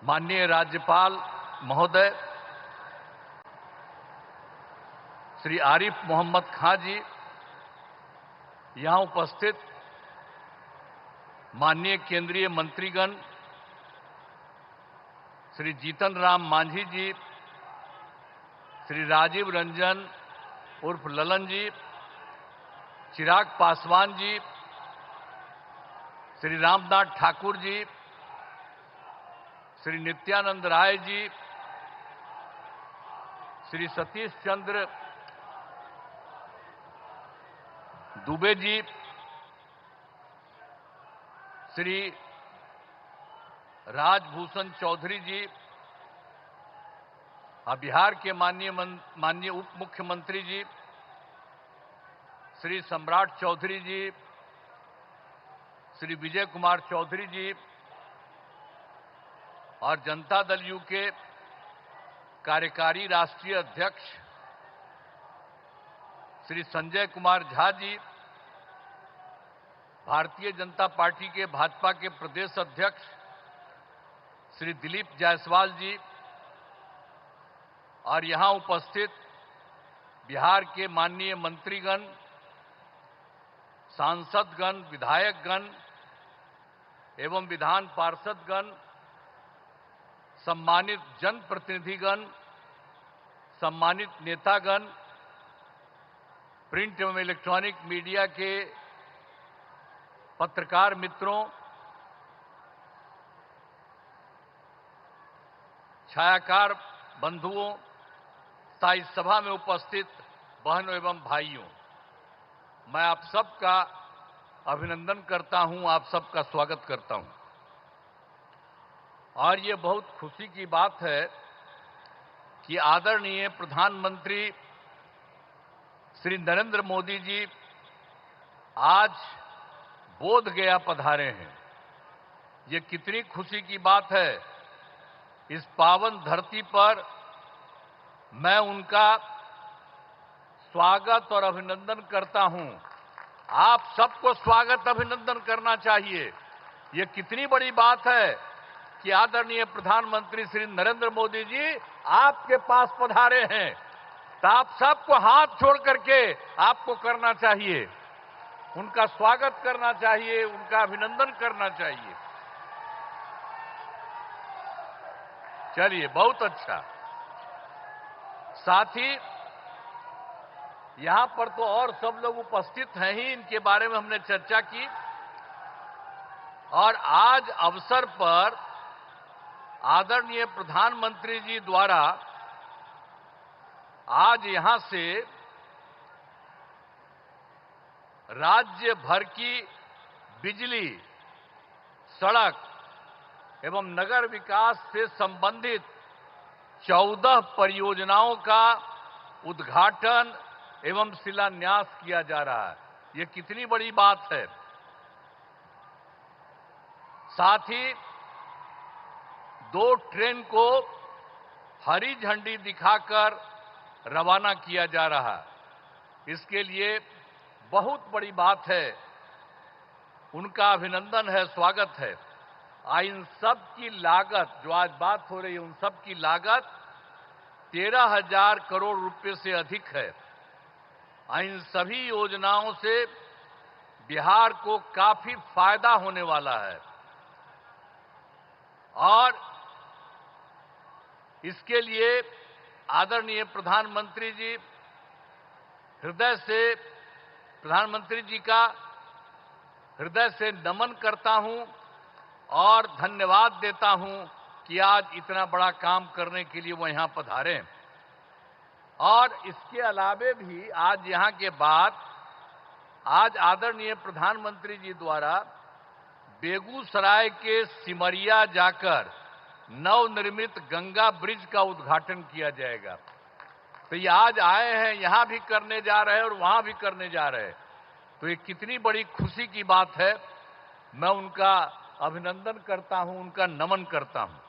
माननीय राज्यपाल महोदय श्री आरिफ मोहम्मद खां जी, यहां उपस्थित माननीय केंद्रीय मंत्रीगण श्री जीतन राम मांझी जी, श्री राजीव रंजन उर्फ ललन जी, चिराग पासवान जी, श्री रामनाथ ठाकुर जी, श्री नित्यानंद राय जी, श्री सतीश चंद्र दुबे जी, श्री राजभूषण चौधरी जी, बिहार के माननीय उप मुख्यमंत्री जी श्री सम्राट चौधरी जी, श्री विजय कुमार चौधरी जी और जनता दल यू के कार्यकारी राष्ट्रीय अध्यक्ष श्री संजय कुमार झा जी, भारतीय जनता पार्टी के भाजपा के प्रदेश अध्यक्ष श्री दिलीप जायसवाल जी और यहां उपस्थित बिहार के माननीय मंत्रीगण, सांसदगण, विधायकगण एवं विधान पार्षदगण, सम्मानित जनप्रतिनिधिगण, सम्मानित नेतागण, प्रिंट एवं इलेक्ट्रॉनिक मीडिया के पत्रकार मित्रों, छायाकार बंधुओं तथा इस सभा में उपस्थित बहनों एवं भाइयों, मैं आप सबका अभिनंदन करता हूं, आप सबका स्वागत करता हूं। और ये बहुत खुशी की बात है कि आदरणीय प्रधानमंत्री श्री नरेंद्र मोदी जी आज बोध गया पधारे हैं। ये कितनी खुशी की बात है। इस पावन धरती पर मैं उनका स्वागत और अभिनंदन करता हूं। आप सबको स्वागत अभिनंदन करना चाहिए। ये कितनी बड़ी बात है कि आदरणीय प्रधानमंत्री श्री नरेंद्र मोदी जी आपके पास पधारे हैं, तो आप सबको हाथ जोड़ करके आपको करना चाहिए, उनका स्वागत करना चाहिए, उनका अभिनंदन करना चाहिए। चलिए, बहुत अच्छा। साथ ही यहां पर तो और सब लोग उपस्थित हैं ही, इनके बारे में हमने चर्चा की। और आज अवसर पर आदरणीय प्रधानमंत्री जी द्वारा आज यहां से राज्य भर की बिजली, सड़क एवं नगर विकास से संबंधित 14 परियोजनाओं का उद्घाटन एवं शिलान्यास किया जा रहा है। ये कितनी बड़ी बात है। साथ ही 2 ट्रेन को हरी झंडी दिखाकर रवाना किया जा रहा है। इसके लिए बहुत बड़ी बात है, उनका अभिनंदन है, स्वागत है। इन सब की लागत, जो आज बात हो रही है, उन सब की लागत 13,000 करोड़ रुपए से अधिक है। इन सभी योजनाओं से बिहार को काफी फायदा होने वाला है और इसके लिए आदरणीय प्रधानमंत्री जी हृदय से, प्रधानमंत्री जी का हृदय से नमन करता हूं और धन्यवाद देता हूं कि आज इतना बड़ा काम करने के लिए वो यहां पधारे। और इसके अलावे भी आज यहां के बाद आज आदरणीय प्रधानमंत्री जी द्वारा बेगूसराय के सिमरिया जाकर नवनिर्मित गंगा ब्रिज का उद्घाटन किया जाएगा। तो ये आज आए हैं, यहां भी करने जा रहे हैं और वहां भी करने जा रहे हैं। तो ये कितनी बड़ी खुशी की बात है। मैं उनका अभिनंदन करता हूं, उनका नमन करता हूं।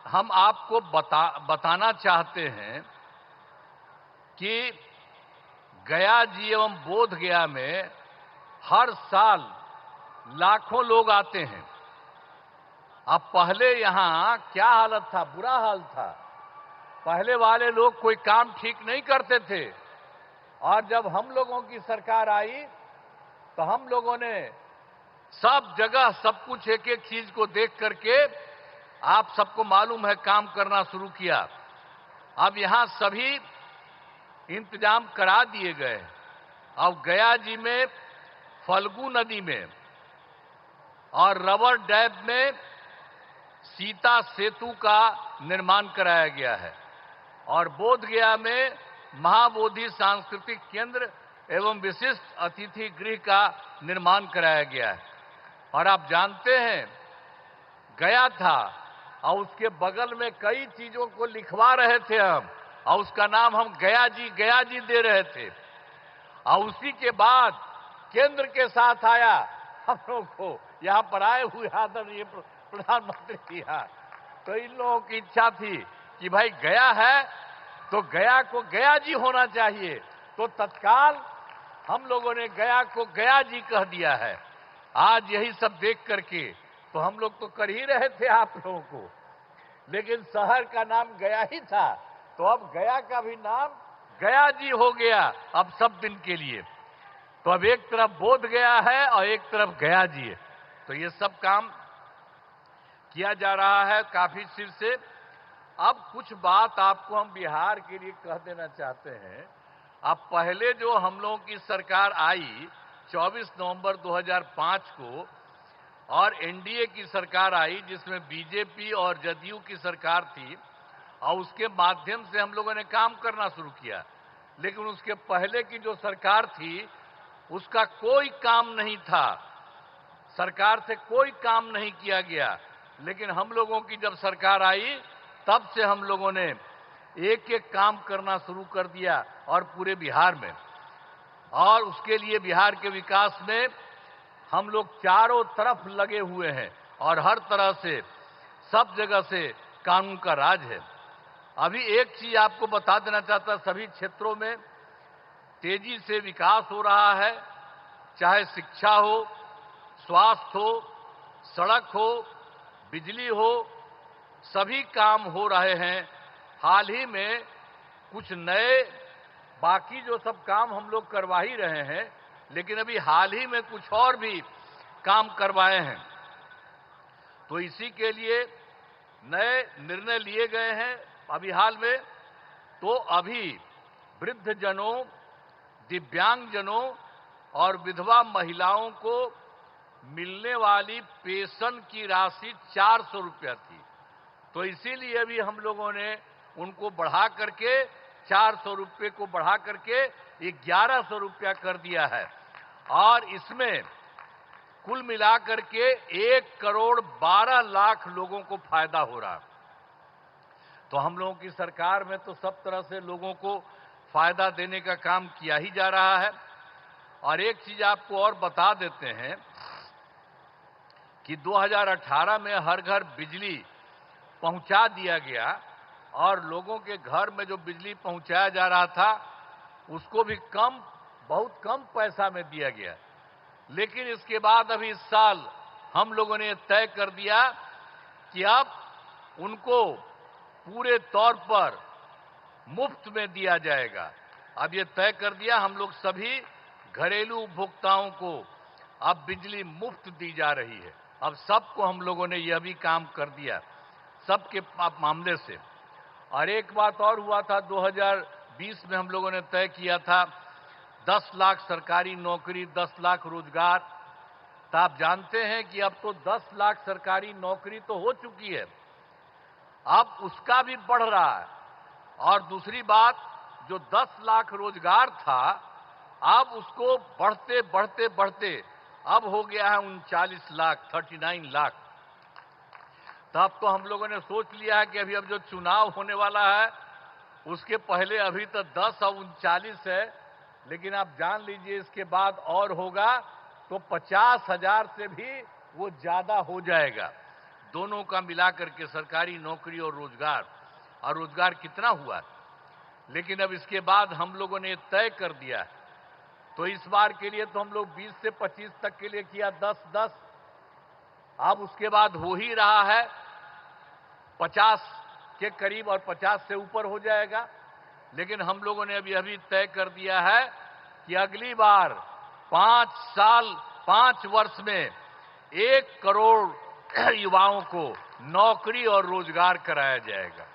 हम आपको बताना चाहते हैं कि गया जी एवं बोध गया में हर साल लाखों लोग आते हैं अब पहले यहां क्या हालत था, बुरा हाल था। पहले वाले लोग कोई काम ठीक नहीं करते थे, और जब हम लोगों की सरकार आई तो हम लोगों ने सब जगह सब कुछ एक एक चीज को देख करके, आप सबको मालूम है, काम करना शुरू किया। अब यहां सभी इंतजाम करा दिए गए। अब गया जी में फल्गु नदी में और रबर डैम में सीता सेतु का निर्माण कराया गया है, और बोधगया में महाबोधि सांस्कृतिक केंद्र एवं विशिष्ट अतिथि गृह का निर्माण कराया गया है। और आप जानते हैं, गया था और उसके बगल में कई चीजों को लिखवा रहे थे हम, और उसका नाम हम गया जी दे रहे थे। और उसी के बाद केंद्र के साथ आया हम लोग को यहां पर आए हुए आदरणीय प्रधानमंत्री यहाँ। तो इन लोगों की इच्छा थी कि भाई गया है तो गया को गया जी होना चाहिए, तो तत्काल हम लोगों ने गया को गया जी कह दिया है। आज यही सब देख करके तो हम लोग तो कर ही रहे थे आप लोगों को, लेकिन शहर का नाम गया ही था, तो अब गया का भी नाम गया जी हो गया अब सब दिन के लिए। तो अब एक तरफ बोध गया है और एक तरफ गया जी है। तो ये सब काम किया जा रहा है काफी सिर से। अब कुछ बात आपको हम बिहार के लिए कह देना चाहते हैं। अब पहले जो हम लोगों की सरकार आई 24 नवंबर 2005 को, और एनडीए की सरकार आई जिसमें बीजेपी और जदयू की सरकार थी, और उसके माध्यम से हम लोगों ने काम करना शुरू किया। लेकिन उसके पहले की जो सरकार थी उसका कोई काम नहीं था, सरकार से कोई काम नहीं किया गया। लेकिन हम लोगों की जब सरकार आई तब से हम लोगों ने एक एक काम करना शुरू कर दिया, और पूरे बिहार में। और उसके लिए बिहार के विकास में हम लोग चारों तरफ लगे हुए हैं, और हर तरह से सब जगह से कानून का राज है। अभी एक चीज आपको बता देना चाहता, सभी क्षेत्रों में तेजी से विकास हो रहा है, चाहे शिक्षा हो, स्वास्थ्य हो, सड़क हो, बिजली हो, सभी काम हो रहे हैं। हाल ही में कुछ नए, बाकी जो सब काम हम लोग करवा ही रहे हैं, लेकिन अभी हाल ही में कुछ और भी काम करवाए हैं। तो इसी के लिए नए निर्णय लिए गए हैं अभी हाल में। तो अभी वृद्धजनों, दिव्यांगजनों और विधवा महिलाओं को मिलने वाली पेंशन की राशि 400 रुपया थी, तो इसीलिए अभी हम लोगों ने उनको बढ़ा करके 400 रुपये को बढ़ा करके 1100 रुपया कर दिया है। और इसमें कुल मिलाकर के 1,12,00,000 लोगों को फायदा हो रहा। तो हम लोगों की सरकार में तो सब तरह से लोगों को फायदा देने का काम किया ही जा रहा है। और एक चीज आपको और बता देते हैं कि 2018 में हर घर बिजली पहुंचा दिया गया, और लोगों के घर में जो बिजली पहुंचाया जा रहा था उसको भी बहुत कम पैसा में दिया गया। लेकिन इसके बाद अभी इस साल हम लोगों ने तय कर दिया कि अब उनको पूरे तौर पर मुफ्त में दिया जाएगा। अब ये तय कर दिया, हम लोग सभी घरेलू उपभोक्ताओं को अब बिजली मुफ्त दी जा रही है। अब सबको हम लोगों ने यह भी काम कर दिया, सबके मामले से। और एक बात और हुआ था, 2020 में हम लोगों ने तय किया था 10 लाख सरकारी नौकरी, 10 लाख रोजगार। तो आप जानते हैं कि अब तो 10 लाख सरकारी नौकरी तो हो चुकी है, अब उसका भी बढ़ रहा है। और दूसरी बात, जो 10 लाख रोजगार था, अब उसको बढ़ते बढ़ते बढ़ते अब हो गया है 39 लाख, 39 लाख। तब तो हम लोगों ने सोच लिया है कि अभी अब जो चुनाव होने वाला है उसके पहले अभी तो 10 और 39 है, लेकिन आप जान लीजिए इसके बाद और होगा तो 50,000 से भी वो ज्यादा हो जाएगा, दोनों का मिलाकर के, सरकारी नौकरी और रोजगार। और रोजगार कितना हुआ, लेकिन अब इसके बाद हम लोगों ने तय कर दिया है। तो इस बार के लिए तो हम लोग 20 से 25 तक के लिए किया 10-10, अब उसके बाद हो ही रहा है, 50 के करीब और 50 से ऊपर हो जाएगा। लेकिन हम लोगों ने अभी तय कर दिया है कि अगली बार 5 वर्ष में 1 करोड़ युवाओं को नौकरी और रोजगार कराया जाएगा।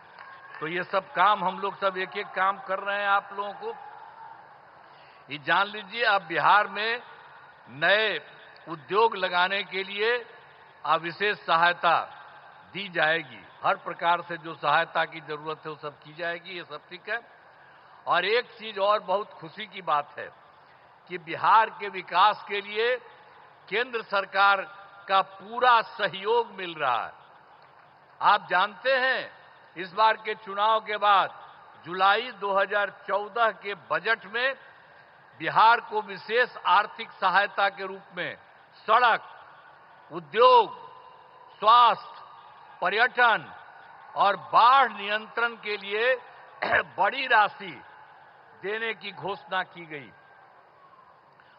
तो ये सब काम हम लोग सब एक एक काम कर रहे हैं। आप लोगों को ये जान लीजिए, अब बिहार में नए उद्योग लगाने के लिए विशेष सहायता दी जाएगी। हर प्रकार से जो सहायता की जरूरत है वो सब की जाएगी। ये सब ठीक है। और एक चीज और बहुत खुशी की बात है कि बिहार के विकास के लिए केंद्र सरकार का पूरा सहयोग मिल रहा है। आप जानते हैं, इस बार के चुनाव के बाद जुलाई 2014 के बजट में बिहार को विशेष आर्थिक सहायता के रूप में सड़क, उद्योग, स्वास्थ्य, पर्यटन और बाढ़ नियंत्रण के लिए बड़ी राशि देने की घोषणा की गई।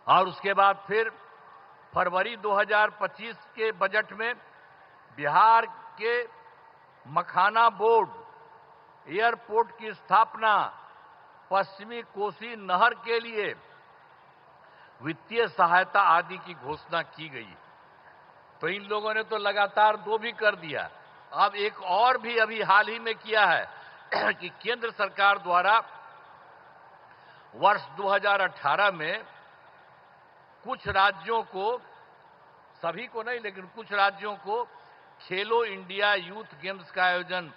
और उसके बाद फिर फरवरी 2025 के बजट में बिहार के मखाना बोर्ड, एयरपोर्ट की स्थापना, पश्चिमी कोसी नहर के लिए वित्तीय सहायता आदि की घोषणा की गई। तो इन लोगों ने तो लगातार 2 भी कर दिया। अब एक और भी अभी हाल ही में किया है कि केंद्र सरकार द्वारा वर्ष 2018 में कुछ राज्यों को, सभी को नहीं लेकिन कुछ राज्यों को खेलो इंडिया यूथ गेम्स का आयोजन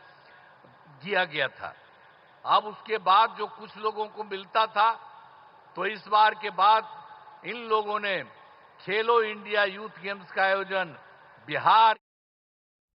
किया गया था। अब उसके बाद जो कुछ लोगों को मिलता था, तो इस बार के बाद इन लोगों ने खेलो इंडिया यूथ गेम्स का आयोजन बिहार